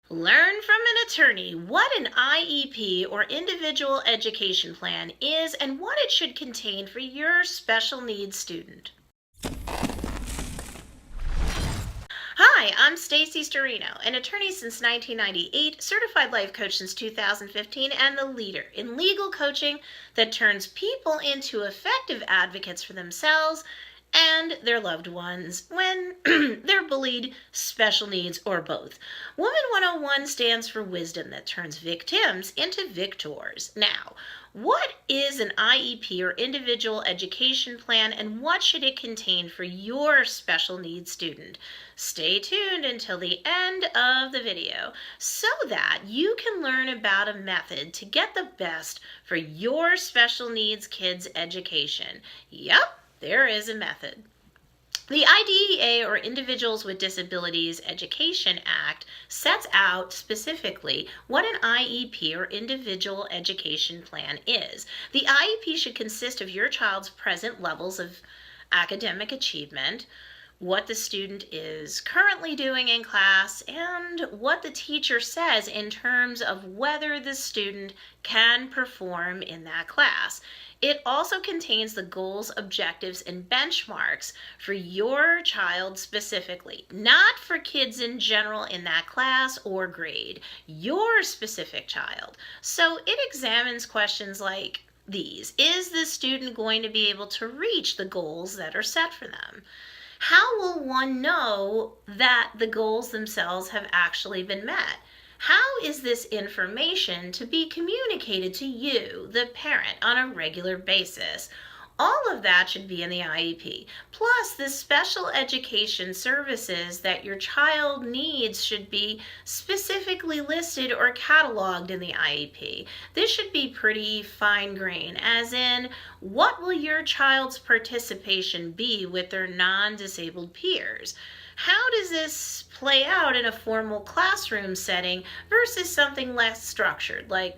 Learn from an attorney what an IEP or individual education plan is and what it should contain for your special needs student. Hi, I'm Stacey Storino, an attorney since 1998, certified life coach since 2015, and the leader in legal coaching that turns people into effective advocates for themselves and their loved ones when they're bullied, special needs, or both. Woman 101 stands for wisdom that turns victims into victors. Now, what is an IEP or individual education plan, and what should it contain for your special needs student? Stay tuned until the end of the video so that you can learn about a method to get the best for your special needs kids' education. Yep, there is a method. The IDEA, or Individuals with Disabilities Education Act, sets out specifically what an IEP or individual education plan is. The IEP should consist of your child's present levels of academic achievement, what the student is currently doing in class, and what the teacher says in terms of whether the student can perform in that class. It also contains the goals, objectives, and benchmarks for your child specifically, not for kids in general in that class or grade, your specific child. So it examines questions like these. Is the student going to be able to reach the goals that are set for them? How will one know that the goals themselves have actually been met? How is this information to be communicated to you, the parent, on a regular basis? All of that should be in the IEP. Plus, the special education services that your child needs should be specifically listed or cataloged in the IEP. This should be pretty fine-grained, as in, what will your child's participation be with their non-disabled peers? How does this play out in a formal classroom setting versus something less structured, like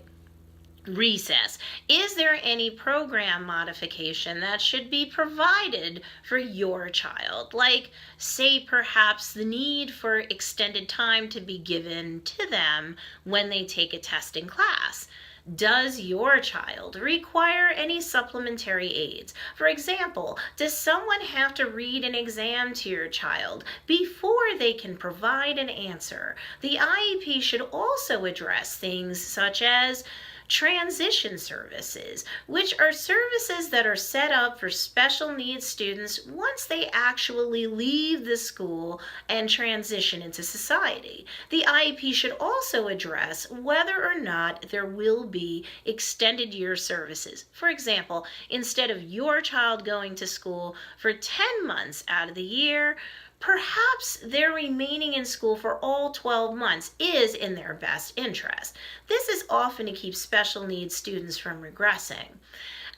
recess? Is there any program modification that should be provided for your child? Like, say, perhaps the need for extended time to be given to them when they take a test in class. Does your child require any supplementary aids? For example, does someone have to read an exam to your child before they can provide an answer? The IEP should also address things such as transition services, which are services that are set up for special needs students once they actually leave the school and transition into society. The IEP should also address whether or not there will be extended year services. For example, instead of your child going to school for 10 months out of the year, perhaps their remaining in school for all 12 months is in their best interest. This is often to keep special needs students from regressing.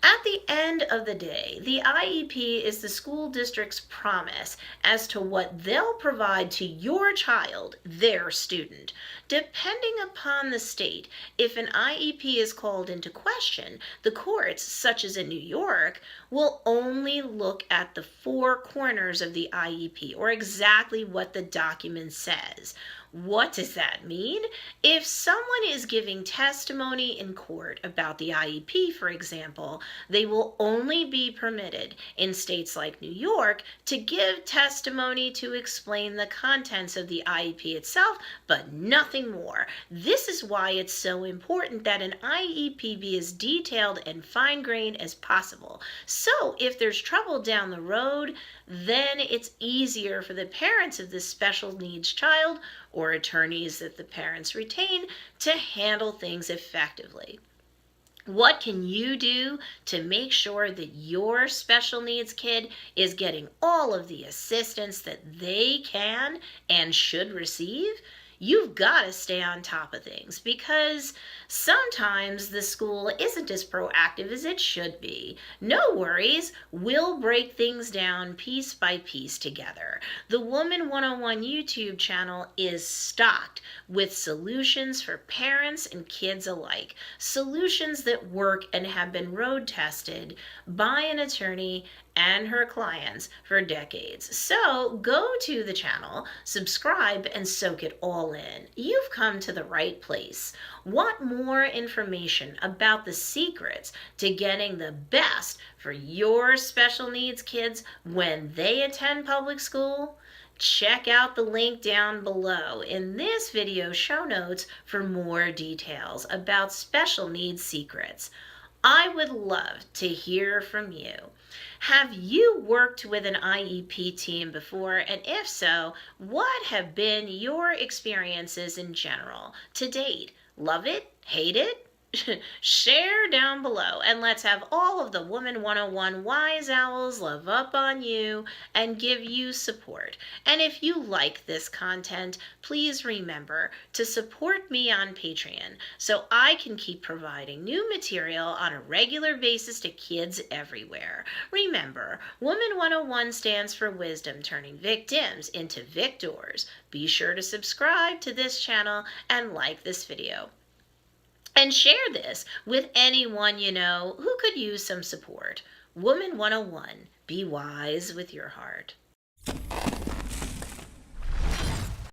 At the end of the day, the IEP is the school district's promise as to what they'll provide to your child, their student. Depending upon the state, if an IEP is called into question, the courts, such as in New York, will only look at the four corners of the IEP, or exactly what the document says. What does that mean? If someone is giving testimony in court about the IEP, for example, they will only be permitted in states like New York to give testimony to explain the contents of the IEP itself, but nothing more. This is why it's so important that an IEP be as detailed and fine-grained as possible. So if there's trouble down the road, then it's easier for the parents of this special needs child or attorneys that the parents retain to handle things effectively. What can you do to make sure that your special needs kid is getting all of the assistance that they can and should receive? You've got to stay on top of things, because sometimes the school isn't as proactive as it should be. No worries, we'll break things down piece by piece together. The Woman 101 YouTube channel is stocked with solutions for parents and kids alike. Solutions that work and have been road tested by an attorney and her clients for decades. So go to the channel, subscribe, and soak it all in. You've come to the right place. Want more information about the secrets to getting the best for your special needs kids when they attend public school? Check out the link down below in this video show notes for more details about special needs secrets. I would love to hear from you. Have you worked with an IEP team before? And if so, what have been your experiences in general to date? Love it? Hate it? Share down below, and let's have all of the Woman 101 wise owls love up on you and give you support. And if you like this content, please remember to support me on Patreon so I can keep providing new material on a regular basis to kids everywhere. Remember, Woman 101 stands for wisdom, turning victims into victors. Be sure to subscribe to this channel and like this video. And share this with anyone you know who could use some support. Woman 101, be wise with your heart.